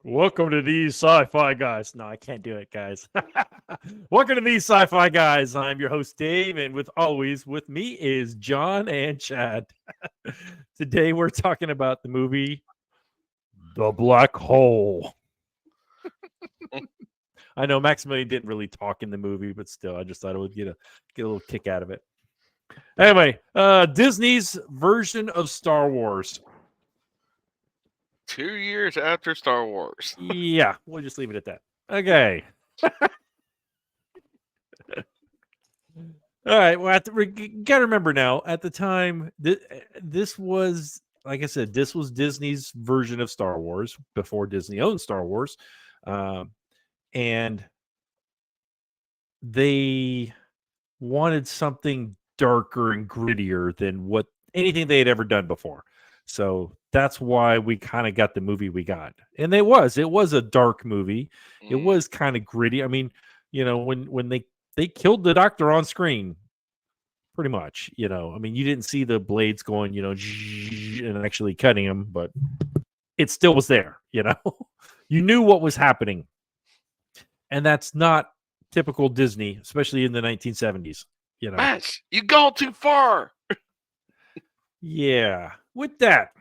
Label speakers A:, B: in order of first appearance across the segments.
A: Welcome to these sci-fi guys. No, I can't do it, guys. Welcome to these sci-fi guys. I'm your host Dave, and with me is John and Chad. Today we're talking about the movie The Black Hole. I know Maximilian didn't really talk in the movie, but still, I just thought I would get a little kick out of it. Anyway, Disney's version of Star Wars.
B: 2 years after Star Wars.
A: Yeah, we'll just leave it at that. Okay. All right. Well, we got to remember now. At the time, this was, like I said, this was Disney's version of Star Wars before Disney owned Star Wars, and they wanted something darker and grittier than what anything they had ever done before. So that's why we kind of got the movie we got, and it was a dark movie. It was kind of gritty. I mean, when they killed the Doctor on screen, pretty much. I mean, you didn't see the blades going, and actually cutting him, but it still was there. You knew what was happening, and that's not typical Disney, especially in the 1970s.
B: Matt, you gone too far.
A: Yeah. With that,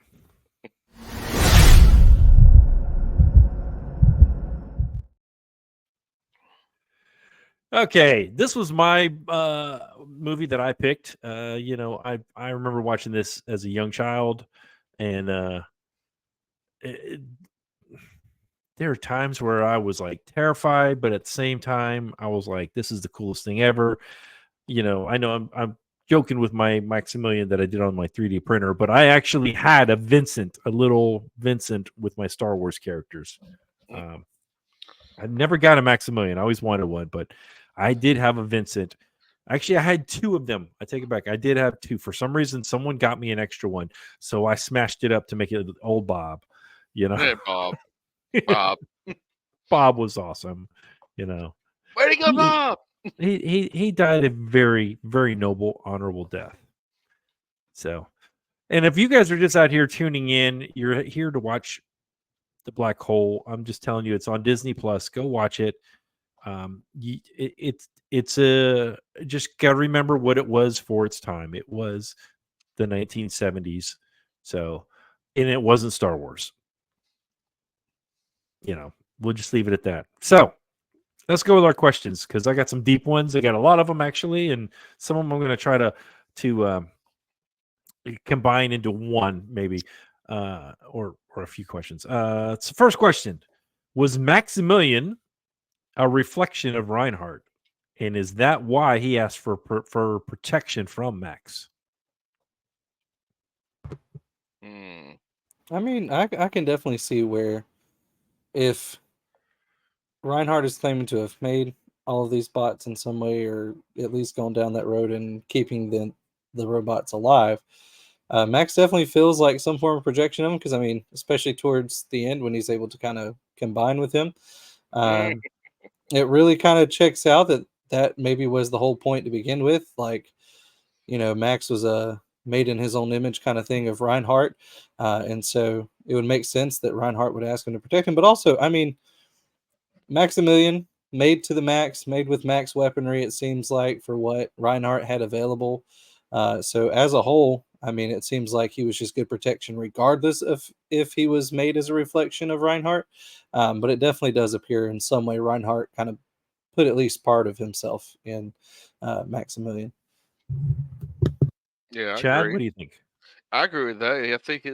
A: okay, this was my movie that I picked. I remember watching this as a young child, and there are times where I was like terrified, but at the same time, I was like, "This is the coolest thing ever." I know I'm joking with my Maximilian that I did on my 3D printer, but I actually had a little Vincent with my Star Wars characters. I never got a Maximilian. I always wanted one, but I did have a Vincent. Actually, I had two of them. I take it back. I did have two. For some reason, someone got me an extra one, so I smashed it up to make it old Bob.
B: Hey, Bob. Bob.
A: Bob was awesome.
B: Way to go, Bob.
A: He died a very, very noble, honorable death. So, and if you guys are just out here tuning in, you're here to watch The Black Hole. I'm just telling you, it's on Disney Plus. Go watch it. It's a just got to remember what it was for its time. It was the 1970s. So, and it wasn't Star Wars. We'll just leave it at that. So, let's go with our questions because I got some deep ones. I got a lot of them actually, and some of them I'm going to try to combine into one maybe, or a few questions. So first question: was Maximilian a reflection of Reinhardt, and is that why he asked for protection from Max?
C: I mean, I can definitely see where if Reinhardt is claiming to have made all of these bots in some way, or at least gone down that road and keeping the robots alive, Max definitely feels like some form of projection of him. Because I mean, especially towards the end when he's able to kind of combine with him, it really kind of checks out that maybe was the whole point to begin with. Like, Max was a made in his own image kind of thing of Reinhardt, and so it would make sense that Reinhardt would ask him to protect him. But also, I mean, Maximilian made to the max, made with max weaponry, it seems like, for what Reinhardt had available. So as a whole, I mean, it seems like he was just good protection regardless of if he was made as a reflection of Reinhardt. But it definitely does appear in some way Reinhardt kind of put at least part of himself in Maximilian.
B: Yeah, I
A: Chad,
B: agree.
A: what do you think?
B: I agree with that. I think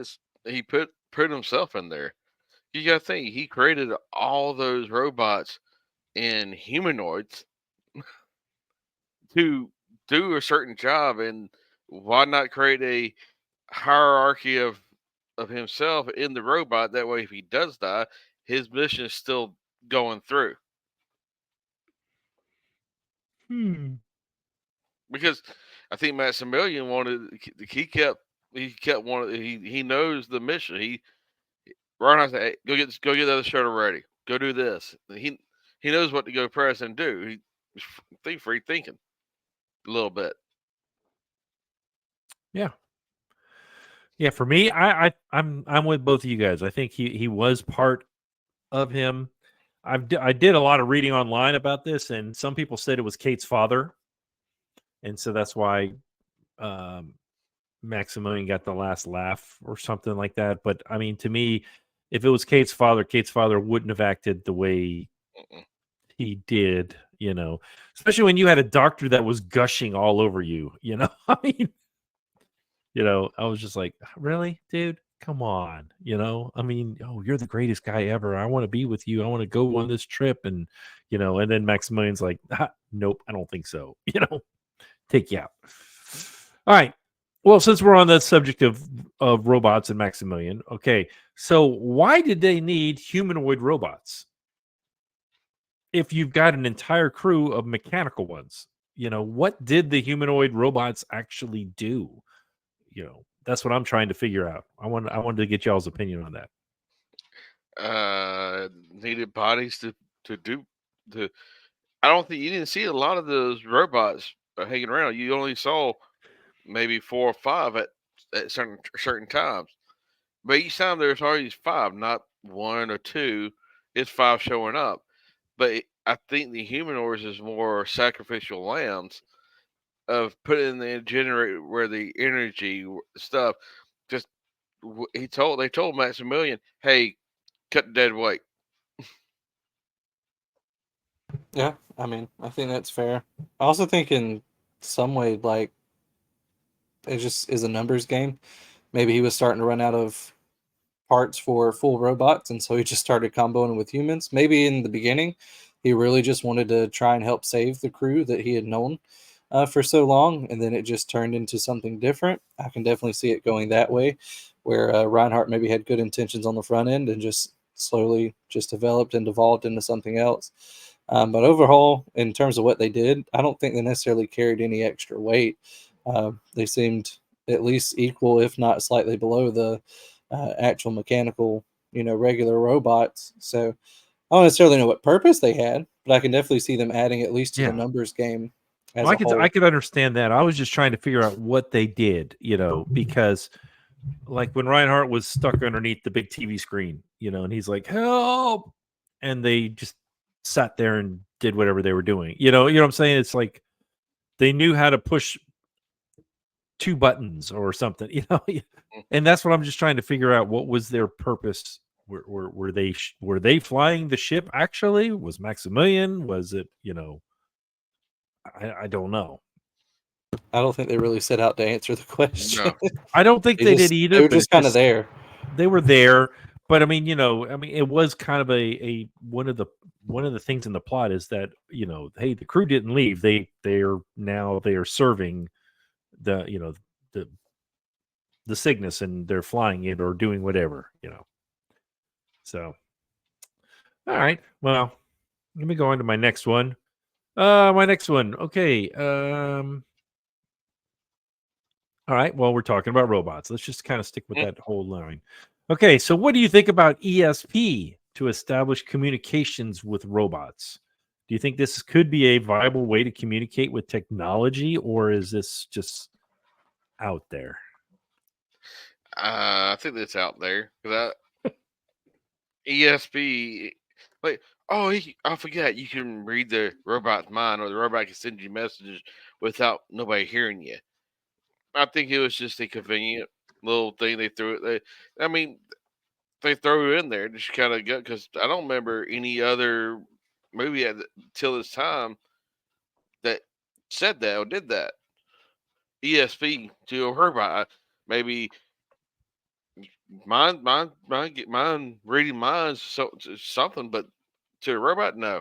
B: he put himself in there. You got to think he created all those robots and humanoids to do a certain job, and why not create a hierarchy of himself in the robot? That way, if he does die, his mission is still going through. Because I think Maximilian wanted he kept wanting he knows the mission. Ron said, "Hey, go get the other shuttle ready. Go do this." He knows what to go press and do. He's free thinking a little bit.
A: Yeah. Yeah, for me, I'm with both of you guys. I think he was part of him. I did a lot of reading online about this, and some people said it was Kate's father, and so that's why um, Maximilian got the last laugh or something like that. But I mean, to me, if it was Kate's father wouldn't have acted the way
B: Mm-mm.
A: he did. Especially when you had a doctor that was gushing all over you. I mean, I was just like, really, dude? Come on. I mean, oh, you're the greatest guy ever. I want to be with you. I want to go on this trip. And then Maximilian's like, nope, I don't think so. Take you out. All right. Well, since we're on the subject of robots and Maximilian, okay. So why did they need humanoid robots if you've got an entire crew of mechanical ones? What did the humanoid robots actually do? That's what I'm trying to figure out. I wanted to get y'all's opinion on that.
B: Needed bodies to do the. I don't think you didn't see a lot of those robots hanging around. You only saw maybe 4 or 5 at certain times. But each time there's always 5, not 1 or 2. It's 5 showing up. But I think the humanoids is more sacrificial lambs of putting the generator where the energy stuff. Just they told Maximilian, hey, cut the dead weight.
C: Yeah, I mean, I think that's fair. I also think in some way, like, it just is a numbers game. Maybe he was starting to run out of parts for full robots, and so he just started comboing with humans. Maybe in the beginning, he really just wanted to try and help save the crew that he had known for so long, and then it just turned into something different. I can definitely see it going that way, where Reinhardt maybe had good intentions on the front end and just slowly just developed and evolved into something else. But overall, in terms of what they did, I don't think they necessarily carried any extra weight. They seemed at least equal, if not slightly below the actual mechanical, regular robots. So I don't necessarily know what purpose they had, but I can definitely see them adding at least to the numbers game as
A: Well,
C: a whole.
A: I could understand that. I was just trying to figure out what they did, because like when Reinhardt was stuck underneath the big TV screen, and he's like, help. And they just sat there and did whatever they were doing. You know what I'm saying? It's like they knew how to push 2 buttons or something, and that's what I'm just trying to figure out. What was their purpose? Were they flying the ship actually? Was Maximilian? Was it, I don't know.
C: I don't think they really set out to answer the question.
B: No.
A: I don't think they did either.
C: They were
A: but
C: just kind of there.
A: They were there, but I mean, it was kind of a one of the things in the plot is that, hey, the crew didn't leave. They are serving the the Cygnus, and they're flying it or doing whatever. So, all right. Well, let me go on to my next one. My next one. Okay. All right. Well, we're talking about robots. Let's just kind of stick with that whole line. Okay. So, what do you think about ESP to establish communications with robots? Do you think this could be a viable way to communicate with technology, or is this just out there?
B: I think that's out there because ESP, like, I forget you can read the robot's mind, or the robot can send you messages without nobody hearing you. I think it was just a convenient little thing they threw it. I mean, they throw it in there just kind of gut because I don't remember any other movie till this time that said that or did that. ESP to a robot, maybe mine reading minds something, but to a robot, no.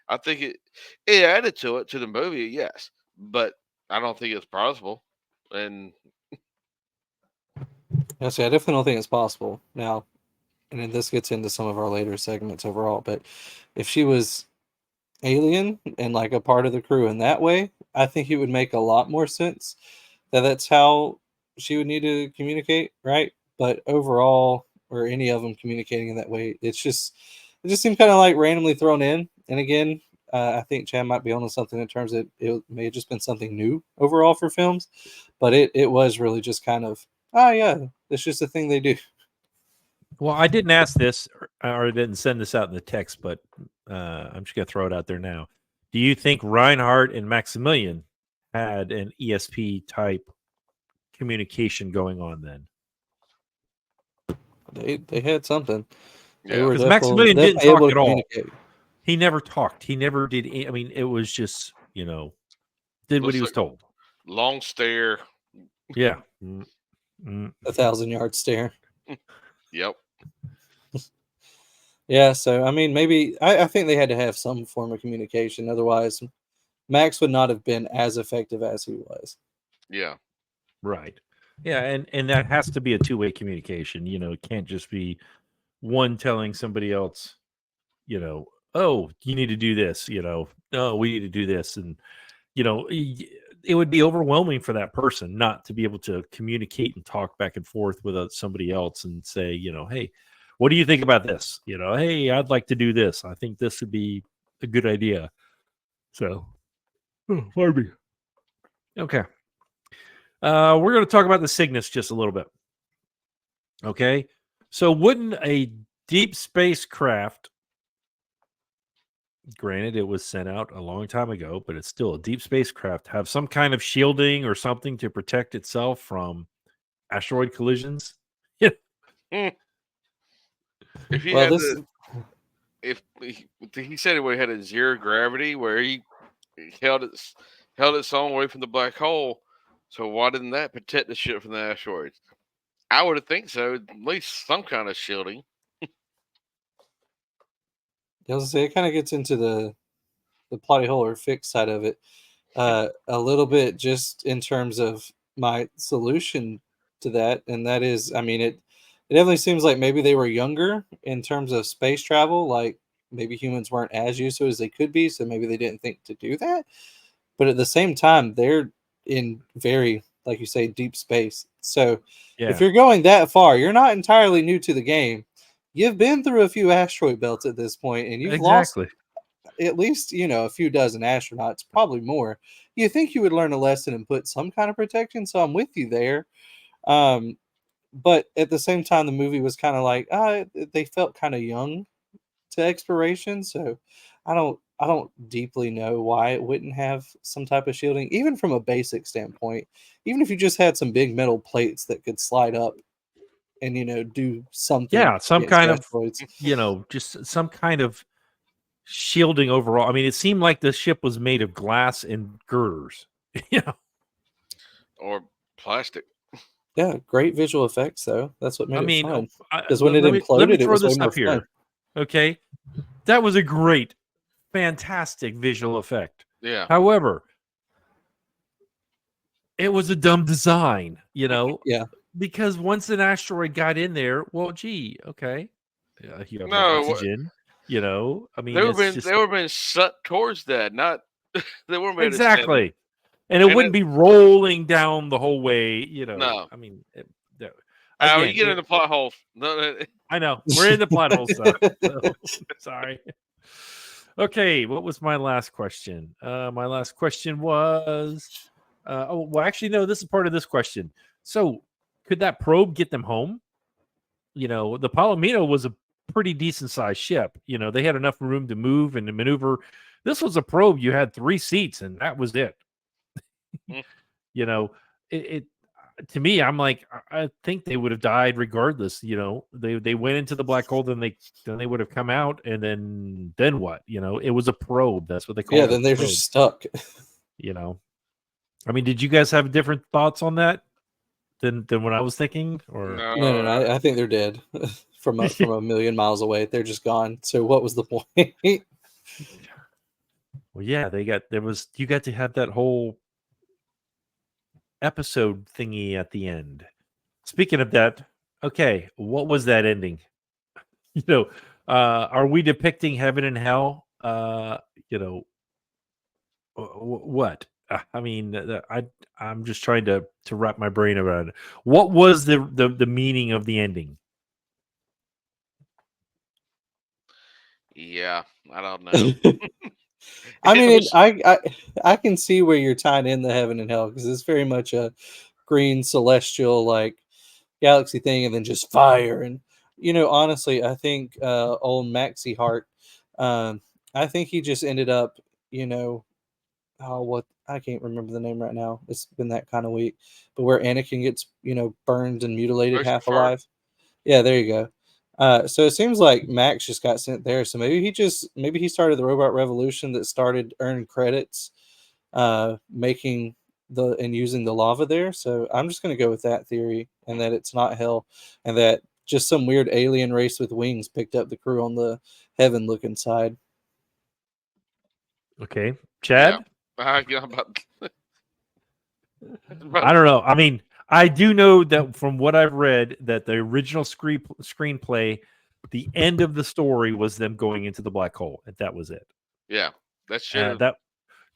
B: I think it added to it to the movie, yes, but I don't think it's possible. And
C: Yeah, see, I definitely don't think it's possible. Now, and then this gets into some of our later segments overall, but if she was alien and like a part of the crew in that way, I think it would make a lot more sense that that's how she would need to communicate, right? But overall, or any of them communicating in that way, it just seemed kind of like randomly thrown in. And again, I think Chad might be onto something in terms of it may have just been something new overall for films, but it was really just kind of, oh yeah, it's just a thing they do.
A: Well, I didn't ask this or I didn't send this out in the text, but I'm just going to throw it out there now. Do you think Reinhardt and Maximilian had an ESP type communication going on then?
C: They had something. They
B: Yeah.
C: were
A: Because Maximilian didn't
C: definitely able
A: talk
C: to
A: at all.
C: communicate.
A: He never talked. He never did. I mean, it was just, did what
B: Looks
A: he was
B: like-
A: told.
B: Long stare.
A: Yeah.
C: 1,000-yard stare.
B: Yep.
C: Yeah, so I mean, maybe I think they had to have some form of communication. Otherwise, Max would not have been as effective as he was.
B: Yeah.
A: Right. Yeah, and that has to be a two-way communication. It can't just be one telling somebody else, oh, you need to do this, oh, we need to do this. And, it would be overwhelming for that person not to be able to communicate and talk back and forth with somebody else and say, hey, what do you think about this? Hey, I'd like to do this. I think this would be a good idea. So, pardon me. Okay. We're going to talk about the Cygnus just a little bit. Okay. So wouldn't a deep space craft, granted it was sent out a long time ago, but it's still a deep spacecraft, have some kind of shielding or something to protect itself from asteroid collisions?
B: If he
C: Well,
B: had
C: this
B: if he said he had a zero gravity where he held its own away from the black hole, so why didn't that protect the ship from the asteroids? I would think so. At least some kind of shielding.
C: I was gonna say, it kind of gets into the plotty hole or fix side of it a little bit, just in terms of my solution to that, and that is, I mean, it definitely seems like maybe they were younger in terms of space travel, like maybe humans weren't as used to it as they could be, so maybe they didn't think to do that. But at the same time, they're in very, like you say, deep space. So
A: Yeah.
C: if you're going that far, you're not entirely new to the game. You've been through a few asteroid belts at this point, and you've lost
A: Exactly.
C: at least, a few dozen astronauts, probably more. You think you would learn a lesson and put some kind of protection, so I'm with you there. But at the same time, the movie was kind of like, they felt kind of young to exploration, so I don't deeply know why it wouldn't have some type of shielding, even from a basic standpoint. Even if you just had some big metal plates that could slide up and do something.
A: Yeah, some
C: against
A: kind of,
C: asteroids.
A: just some kind of shielding overall. I mean, it seemed like the ship was made of glass and girders.
B: Or plastic.
C: Yeah, great visual effects though. That's what made
A: I
C: it
A: mean,
C: fun. Because when it
A: let me
C: imploded, it
A: throw
C: was way
A: this
C: more
A: up here.
C: fun.
A: Okay, that was a great, fantastic visual effect.
B: Yeah.
A: However, it was a dumb design,
C: Yeah.
A: because once an asteroid got in there, well, gee, okay, you have no
B: No,
A: oxygen, I mean,
B: they would
A: it's
B: have
A: just
B: been sucked towards that, not they weren't made
A: exactly, and it
B: And
A: wouldn't be rolling down the whole way,
B: No.
A: I mean,
B: You
A: again,
B: get in the plot hole. No,
A: I know we're in the plot hole stuff. So, sorry. Okay, what was my last question? My last question was, well, actually, no. This is part of this question. So, could that probe get them home? The Palomino was a pretty decent sized ship. They had enough room to move and to maneuver. This was a probe. You had 3 seats, and that was it.
B: Mm.
A: It to me, I'm like, I think they would have died regardless. They went into the black hole, then they would have come out, and then what? It was a probe. That's what they call it.
C: Yeah, then they're just stuck.
A: I mean, did you guys have different thoughts on that than what I was thinking? Or
C: No, I think they're dead from a million miles away. They're just gone. So what was the point?
A: well, yeah, you got to have that whole episode thingy at the end. Speaking of that, okay, what was that ending? Are we depicting heaven and hell? What? I mean, I'm just trying to wrap my brain around it. What was the meaning of the ending?
B: Yeah, I don't know.
C: I mean,
B: was-
C: I can see where you're tying in the heaven and hell, because it's very much a green celestial like galaxy thing, and then just fire and honestly, I think old Maxie Hart, I think he just ended up, what I can't remember the name right now. It's been that kind of week, but where Anakin gets, burned and mutilated
B: Motion
C: half
B: fart.
C: alive. Yeah, there you go. So it seems like Max just got sent there. So maybe he started the robot revolution that started earning credits, making and using the lava there. So I'm just going to go with that theory, and that it's not hell, and that just some weird alien race with wings picked up the crew on the heaven looking side.
A: Okay, Chad.
B: I
A: I don't know. I mean, I do know that from what I've read that the original screenplay, the end of the story was them going into the black hole, and that was it.
B: Yeah, that should have.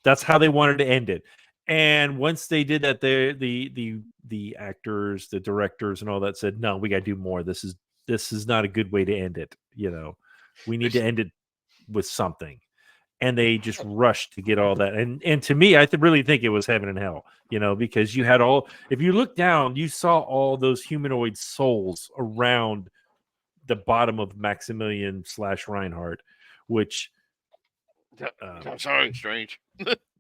A: That's how they wanted to end it. And once they did that, the actors, the directors, and all that said, "No, we got to do more. This is not a good way to end it. We need to end it with something." And they just rushed to get all that. And to me, I really think it was heaven and hell, because you had if you look down, you saw all those humanoid souls around the bottom of Maximilian / Reinhardt, which
B: Sounding strange.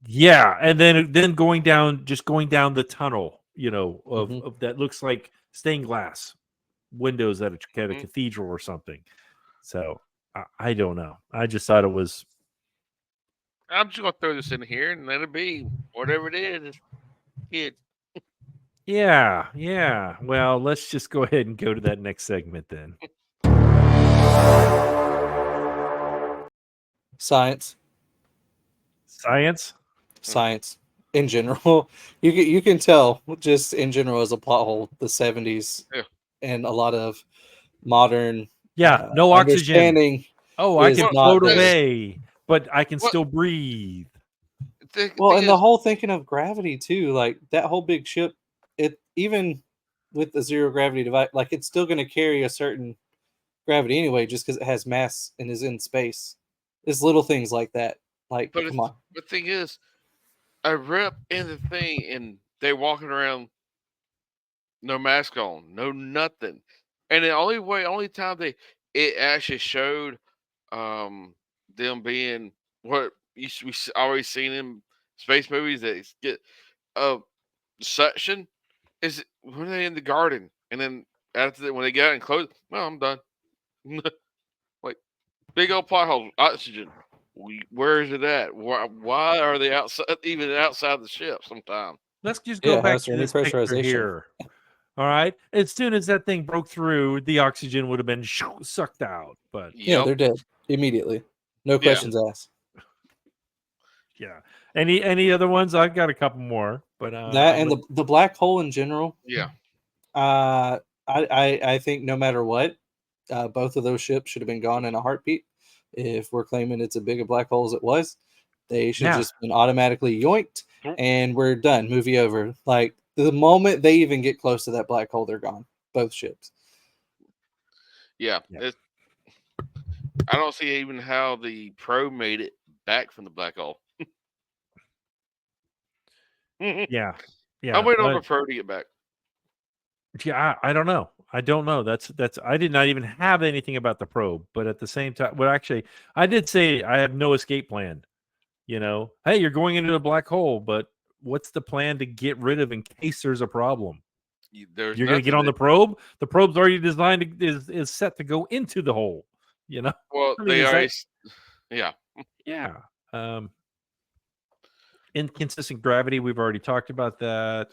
A: yeah, and then going down the tunnel, of that looks like stained glass windows at a cathedral or something. So I don't know. I just thought it was.
B: I'm just gonna throw this in here and let it be whatever it is. It.
A: Yeah. Well, let's just go ahead and go to that next segment then.
C: Science in general. You can tell just in general as a plot hole, the 70s and a lot of modern
A: no oxygen.
C: understanding.
A: Oh, I can float
C: there.
A: away, but I can still breathe.
C: And the whole thinking of gravity too, like that whole big ship, it even with the zero gravity device, like it's still going to carry a certain gravity anyway, just because it has mass and is in space. It's little things like that. Like, come on.
B: The thing is, a rep in the thing, and they're walking around, no mask on, no nothing, and the only time it actually showed them being what we already seen in space movies that get suction is when they in the garden, and then after that, when they get out and close, well, I'm done. Like big old plot holes, oxygen. Where is it at? Why are they even outside the ship? Sometimes
A: let's just go back to this picture here. All right. As soon as that thing broke through, the oxygen would have been sucked out. But
C: they're dead immediately. No questions asked.
A: Yeah. Any other ones? I've got a couple more, but
C: that and the black hole in general.
B: Yeah.
C: I think no matter what, both of those ships should have been gone in a heartbeat. If we're claiming it's a big a black hole as it was, they should have just been automatically yoinked and we're done. Movie over. Like the moment they even get close to that black hole, they're gone. Both ships.
B: Yeah. I don't see even how the probe made it back from the black hole.
A: Yeah.
B: I'm waiting on the probe to get back.
A: Yeah, I don't know. That's I did not even have anything about the probe, but at the same time, well, actually, I did say I have no escape plan. Hey, you're going into a black hole, but what's the plan to get rid of in case there's a problem? You're going to get on the probe. The probe's already designed is set to go into the hole.
B: Well, yeah.
A: Inconsistent gravity, we've already talked about that.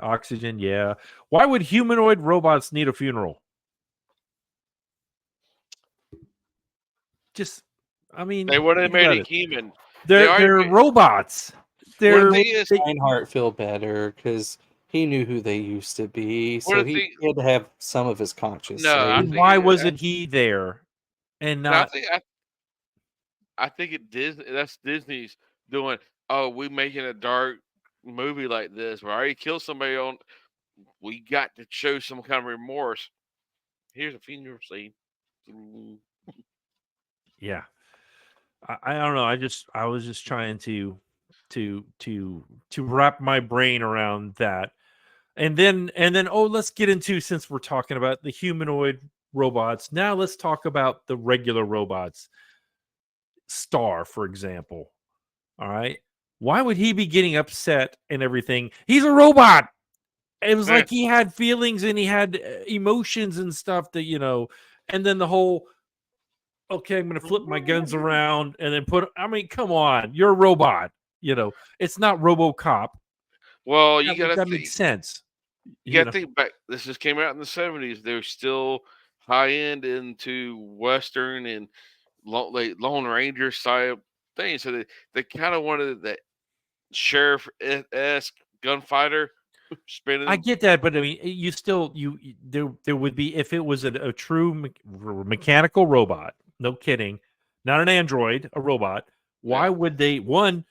A: Oxygen, yeah. Why would humanoid robots need a funeral?
B: They would have made it human.
A: They're robots.
C: Reinhardt feel better because he knew who they used to be, so he had to have some of his conscience.
A: No, why wasn't he there and not?
B: I think that's Disney's doing. Oh, we making a dark movie like this. We already killed somebody on. We got to show some kind of remorse. Here's a funeral scene.
A: Yeah, I don't know. I was just trying to wrap my brain around that, and then let's get into, since we're talking about the humanoid robots. Now let's talk about the regular robots. Star, for example. All right. Why would he be getting upset and everything? He's a robot. It was like he had feelings and he had emotions and stuff that, and then the whole, okay, I'm going to flip my guns around and then come on, you're a robot. It's not RoboCop.
B: Well, you
A: That makes sense.
B: You got to think back. This just came out in the 70s. They're still high end into Western and Lone Ranger style things. So they kind of wanted that sheriff-esque gunfighter spinning.
A: I get that, but I mean, there would be, if it was a true mechanical robot. No kidding, not an android, a robot. Why would they? One,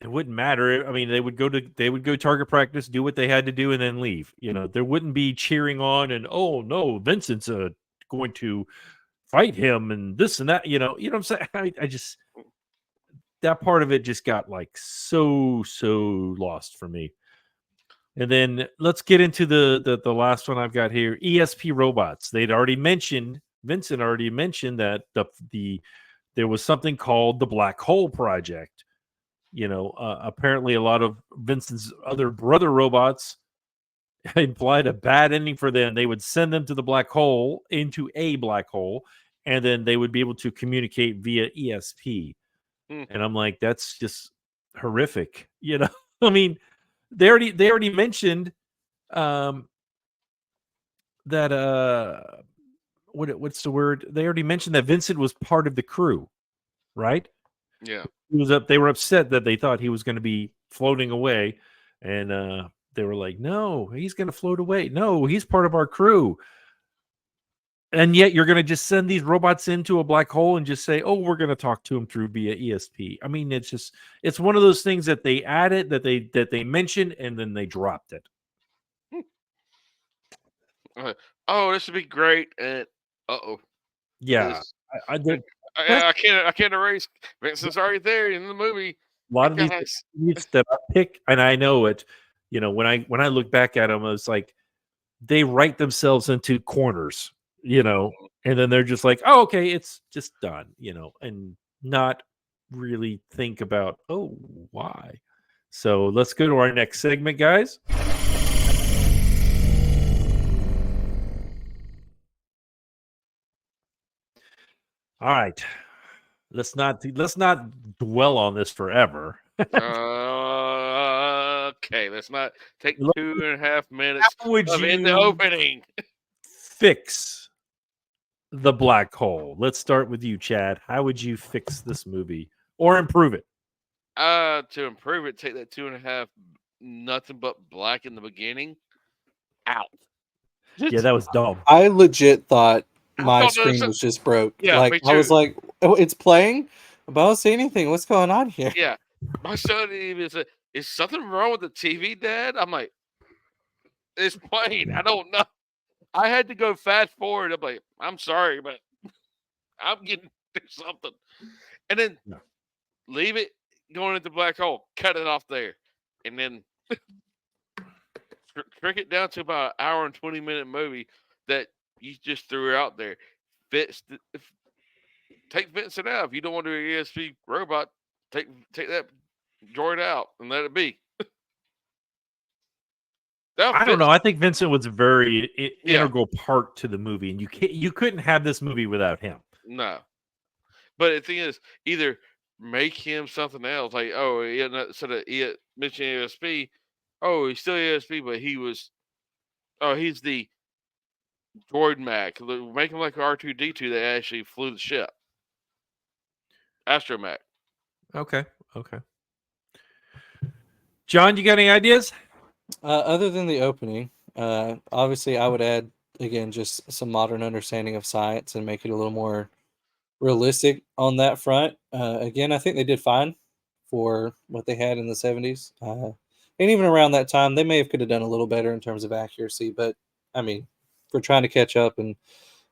A: it wouldn't matter. I mean, they would go target practice, do what they had to do, and then leave. There wouldn't be cheering on and, oh no, Vincent's going to fight him and this and that. You know what I'm saying? I just, that part of it just got like so lost for me. And then let's get into the last one I've got here. ESP robots. Vincent already mentioned that there was something called the Black Hole Project. Apparently a lot of Vincent's other brother robots implied a bad ending for them. They would send them to the black hole, into a black hole, and then they would be able to communicate via ESP. And I'm like, that's just horrific. I mean, they already mentioned that what's the word? They already mentioned that Vincent was part of the crew, right?
B: Yeah.
A: They were upset that they thought he was going to be floating away, and they were like, no, he's going to float away. No, he's part of our crew. And yet you're going to just send these robots into a black hole and just say, oh, we're going to talk to him through via ESP. I mean, it's one of those things that they added, that they mentioned, and then they dropped it.
B: Oh, this would be great. And
A: yeah,
B: I can't erase Vincent's already there in the movie.
A: A lot of these that I pick, and I know it. When I look back at them, it's like they write themselves into corners. And then they're just like, oh, okay, it's just done. And not really think about, oh, why. So let's go to our next segment, guys. All right, let's not dwell on this forever.
B: Okay, let's not take 2.5 minutes in the opening.
A: Fix the black hole. Let's start with you, Chad. How would you fix this movie or improve it?
B: To improve it, take that 2.5 nothing but black in the beginning out.
A: Yeah, that was dumb.
C: I legit thought my screen was just broke.
B: Yeah,
C: like I was like, oh, it's playing, but I don't see anything. What's going on here?
B: Yeah, my son even said, "Is something wrong with the TV, Dad?" I'm like, "It's playing. I don't know." I had to go fast forward. I'm like, "I'm sorry, but I'm getting something," and then leave it going into black hole. Cut it off there, and then trick it down to about an hour and 20-minute movie that you just threw out there. Take Vincent out. If you don't want to do an ESP robot, take that droid out and let it be.
A: I don't know. I think Vincent was a very integral part to the movie, and you couldn't have this movie without him.
B: No. But the thing is, either make him something else, like, oh, instead of mentioning ESP, oh, he's still ESP, but he's the droid Mac. Make him like R2-D2 that actually flew the ship. Astromech.
A: Okay. John, you got any ideas?
C: Other than the opening, obviously I would add, again, just some modern understanding of science and make it a little more realistic on that front. Again, I think they did fine for what they had in the 70s. And even around that time, they could have done a little better in terms of accuracy. But, I mean, if we're trying to catch up and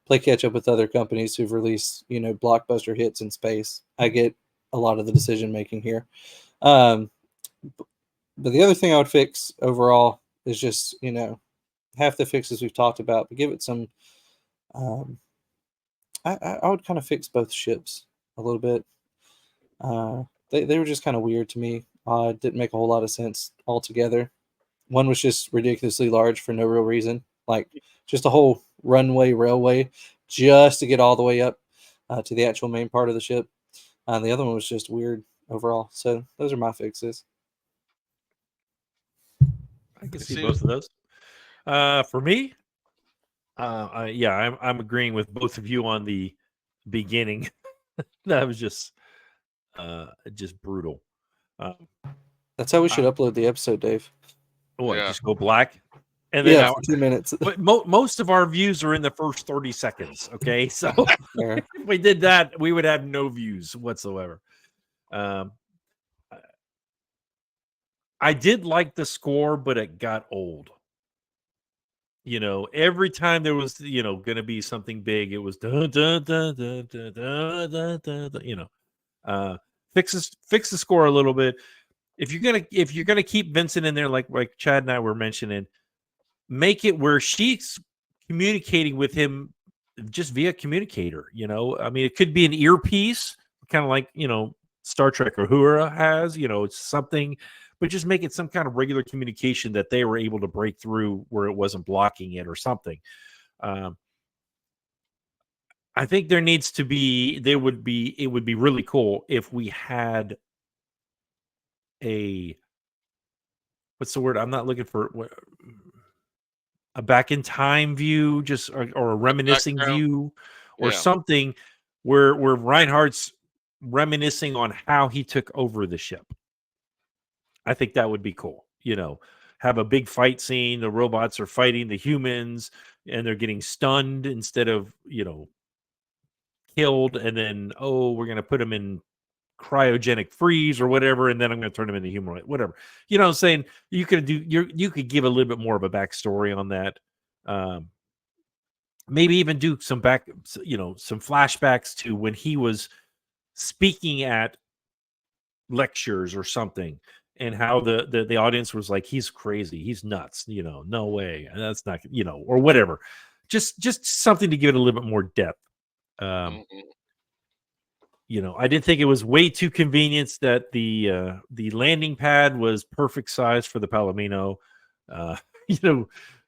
C: play catch up with other companies who've released, blockbuster hits in space, I get a lot of the decision making here. But the other thing I would fix overall is just, half the fixes we've talked about, but give it some. I would kind of fix both ships a little bit. They were just kind of weird to me. Didn't make a whole lot of sense altogether. One was just ridiculously large for no real reason, like just a whole runway railway just to get all the way up to the actual main part of the ship. The other one was just weird overall. So those are my fixes.
A: I can see both of those. For me, I'm agreeing with both of you on the beginning. That was just brutal.
C: That's how we should upload the episode, Dave.
A: What?
B: Yeah.
A: Just go black, and then
C: for 2 minutes.
A: But most of our views are in the first 30 seconds. Okay, so if we did that, we would have no views whatsoever. I did like the score, but it got old. You know, every time there was, going to be something big, it was dun, dun, dun, dun, dun, dun, dun, dun, dun, fix the score a little bit. If you're gonna keep Vincent in there, like Chad and I were mentioning, make it where she's communicating with him just via communicator. I mean, it could be an earpiece, kind of like Star Trek or Uhura has. It's something. But just make it some kind of regular communication that they were able to break through where it wasn't blocking it or something. I think there needs to be, it would be really cool if we had what's the word? I'm not looking for a back in time view, just or a reminiscing view or something where Reinhardt's reminiscing on how he took over the ship. I think that would be cool. Have a big fight scene. The robots are fighting the humans and they're getting stunned instead of, killed. And then, we're going to put them in cryogenic freeze or whatever. And then I'm going to turn them into humanoid, whatever. You know what I'm saying? You could give a little bit more of a backstory on that. Maybe even do some flashbacks to when he was speaking at lectures or something. And how the audience was like, he's crazy, he's nuts, no way, and that's not, or whatever. Just something to give it a little bit more depth. I didn't think it was way too convenient that the landing pad was perfect size for the Palomino.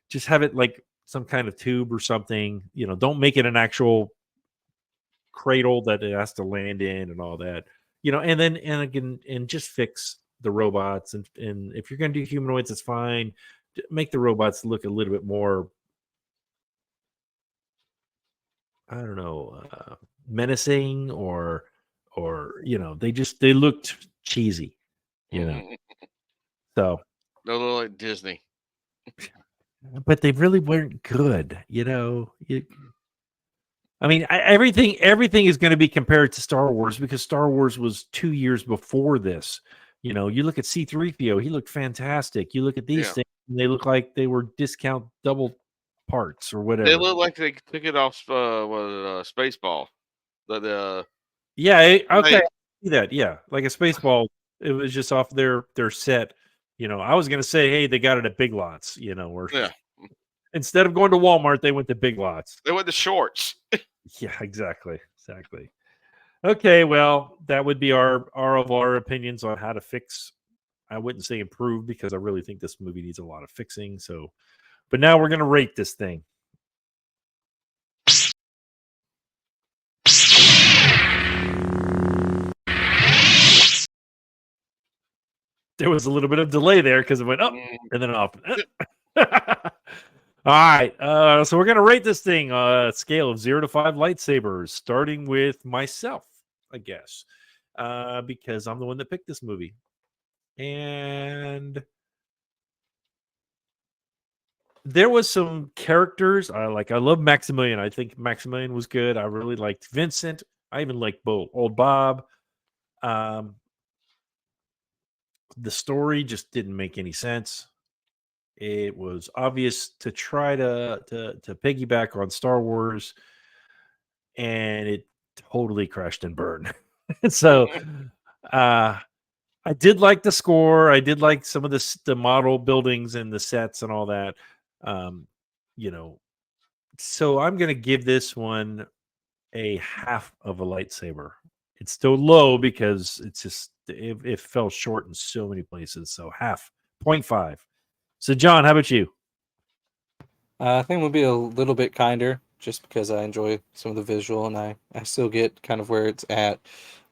A: Just have it like some kind of tube or something. Don't make it an actual cradle that it has to land in and all that. And just fix the robots, and if you're going to do humanoids, it's fine. Make the robots look a little bit more, I don't know, menacing, or they looked cheesy, so
B: they look like Disney,
A: but they really weren't good. I mean, everything is going to be compared to Star Wars because Star Wars was 2 years before this. You look at C-3PO, he looked fantastic. You look at these things, and they look like they were discount double parts or whatever.
B: They look like they took it off Spaceball. Okay,
A: I see that. Yeah, like a Spaceball. It was just off their set. I was going to say, hey, they got it at Big Lots. Or instead of going to Walmart, they went to Big Lots.
B: They went to Shorts.
A: Yeah, exactly. Okay, well, that would be our opinions on how to fix. I wouldn't say improve because I really think this movie needs a lot of fixing. So, but now we're going to rate this thing. There was a little bit of delay there because it went up and then off. All right, so we're going to rate this thing on a scale of 0 to 5 lightsabers, starting with myself, I guess, because I'm the one that picked this movie. And there was some characters. I love Maximilian. I think Maximilian was good. I really liked Vincent. I even liked Old Bob. The story just didn't make any sense. It was obvious to try to piggyback on Star Wars, and it totally crashed and burned. So I did like the score. I did like some of the model buildings and the sets and all that. So I'm going to give this one a half of a lightsaber. It's still low because it fell short in so many places. So half, 0.5. So John, how about you?
C: I think we'll be a little bit kinder just because I enjoy some of the visual and I still get kind of where it's at.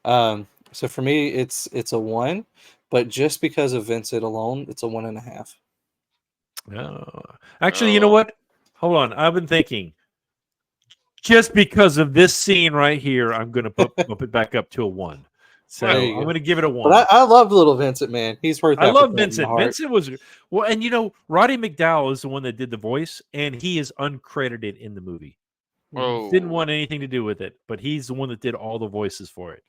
C: So for me, it's a 1, but just because of Vincent alone, it's a 1.5.
A: Actually, you know what? Hold on. I've been thinking. Just because of this scene right here, I'm going to bump it back up to a 1. So
C: There you
A: I'm
C: go.
A: going to give it a 1.
C: But I love little Vincent, man. He's worth
A: I
C: half
A: love
C: a point in my
A: Vincent.
C: heart.
A: Vincent was well, and Roddy McDowell is the one that did the voice, and he is uncredited in the movie.
B: Oh,
A: Didn't want anything to do with it, but he's the one that did all the voices for it.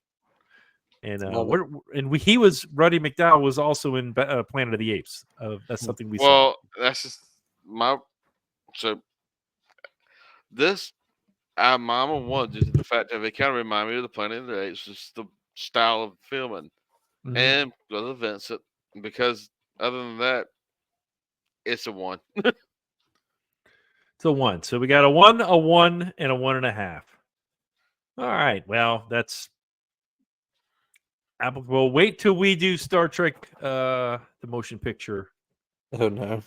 A: And Roddy McDowell was also in Planet of the Apes. That's something we saw.
B: well, that's just my. So this, I'm on 1 just the fact that they kind of remind me of the Planet of the Apes, just the style of filming,
A: Mhm.
B: and because of Vincent. Because other than that, it's a 1.
A: It's a 1. So we got a 1, a 1, and a 1.5. All right. Well, that's applicable. Wait till we do Star Trek, the motion picture.
C: Oh no.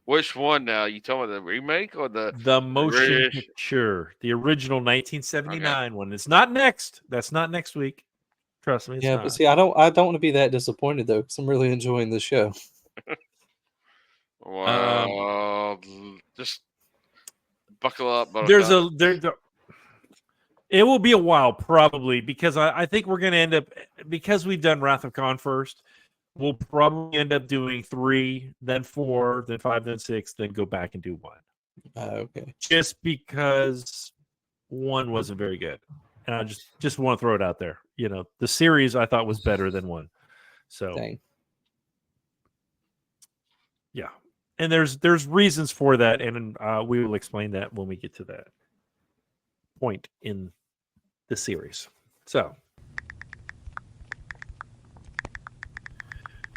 B: Which one now? You talking about the remake or the
A: motion
B: British?
A: picture, the original 1979 one. It's not next. That's not next week. Trust me, it's
C: Yeah,
A: not.
C: but see, I don't want to be that disappointed though, because I'm really enjoying the show.
B: Well, just buckle up.
A: There's
B: Buttercup.
A: it will be a while probably because I think we're going to end up, because we've done Wrath of Khan first. We'll probably end up doing 3, then 4, then 5, then 6, then go back and do 1.
C: Okay.
A: Just because 1 wasn't very good, and I just want to throw it out there. The series I thought was better than 1. So
C: Dang.
A: yeah, and there's reasons for that, and we will explain that when we get to that point in the series. So.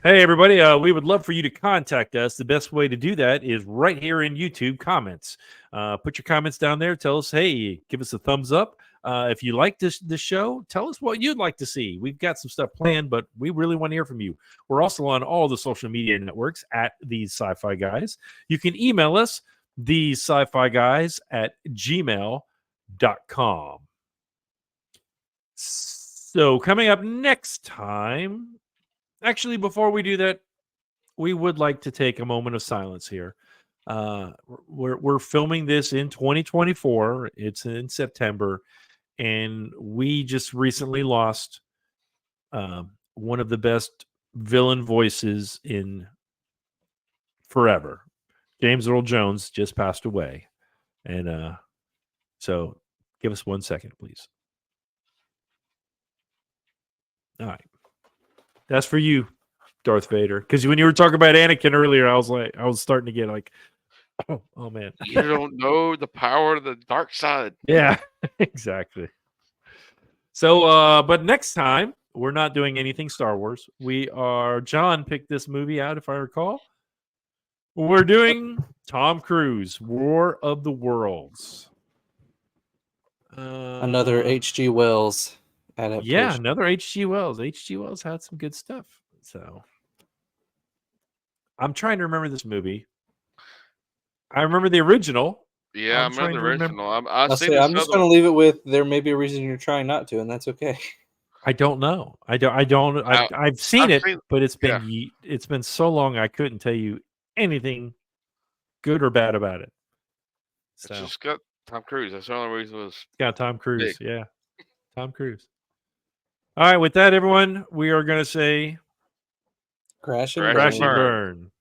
A: Hey, everybody. We would love for you to contact us. The best way to do that is right here in YouTube comments. Put your comments down there. Tell us, hey, give us a thumbs up. If you like this show, tell us what you'd like to see. We've got some stuff planned, but we really want to hear from you. We're also on all the social media networks at TheseSciFiGuys. You can email us, TheseSciFiGuys@gmail.com. So coming up next time... Actually, before we do that, we would like to take a moment of silence here. We're filming this in 2024. It's in September, and we just recently lost one of the best villain voices in forever. James Earl Jones just passed away, and so give us 1 second, please. All right. That's for you, Darth Vader. Because when you were talking about Anakin earlier, I was starting to get like, oh man.
B: You don't know the power of the dark side.
A: Yeah, exactly. So, but next time we're not doing anything Star Wars. John picked this movie out, if I recall. We're doing Tom Cruise, War of the Worlds.
C: Another H.G. Wells adaptation.
A: Yeah, another H.G. Wells. H.G. Wells had some good stuff. So I'm trying to remember this movie. I remember the original.
B: Yeah, I'm
A: trying
B: the
A: to remember.
B: original.
C: I'm just going to leave it with there may be a reason you're trying not to, and that's okay.
A: I don't know. I've seen it, but it's been so long I couldn't tell you anything good or bad about it. So.
B: It's just got Tom Cruise. That's the only reason it was.
A: Got Tom Cruise.
B: Big.
A: Yeah, Tom Cruise. All right, with that, everyone, we are going to say
C: Crash and
B: Crash
C: burn.
B: and burn.